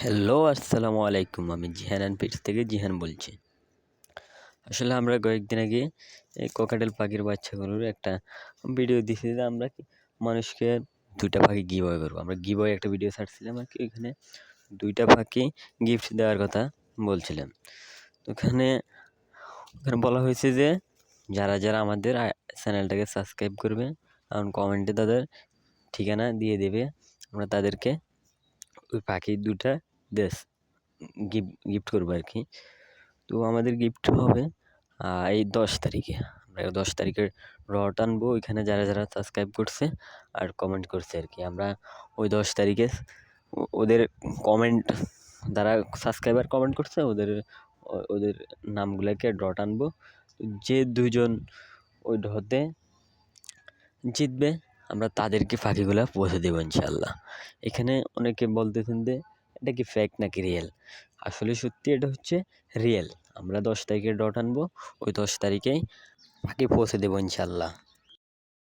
Hello, আসসালামু আলাইকুম। আমি জিহান পেজ থেকে জিহান বলছি। আসলে আমরা কয়েকদিন আগে এই ককাটেল পাখির বাচ্চাগুলোর একটা ভিডিও দিছি যে আমরা মানুষকে ২টা পাখি গিভওয়ে করবো। আমরা গিভওয়ে একটা ভিডিও ছাড়ছিলাম আরকি। ওইখানে ২টা পাখি গিফট দেওয়ার কথা বলছিলাম। তো ওখানে বলা হয়েছে যে যারা আমাদের চ্যানেলটাকে সাবস্ক্রাইব করবে এবং কমেন্টে তাদের ঠিকানা দিয়ে দেবে, আমরা তাদেরকে ওই পাখি ২টা দেশ গিফট করবো আরকি। তো আমাদের গিফট হবে এই ১০ তারিখে। আমরা ১০ তারিখে ড্র টানবো। ওইখানে যারা সাবস্ক্রাইব করছে আর কমেন্ট করছে আরকি। আমরা ওই ১০ তারিখে ওদের কমেন্ট, যারা সাবস্ক্রাইব আর কমেন্ট করছে ওদের নামগুলাকে ড্র টানবো। যে ২ জন ওই ড্রতে জিতবে আমরা তাদেরকে পাখিগুলা পৌঁছে দেবো ইনশাআল্লাহ। এখানে অনেকে বলতেছেন যে এটা কি ফেক নাকি রিয়েল? আসলে সত্যি এটা হচ্ছে রিয়েল। আমরা ১০ তারিখে ড্র টানবো। ওই ১০ তারিখেই পাখি পৌঁছে দেবো ইনশাআল্লাহ।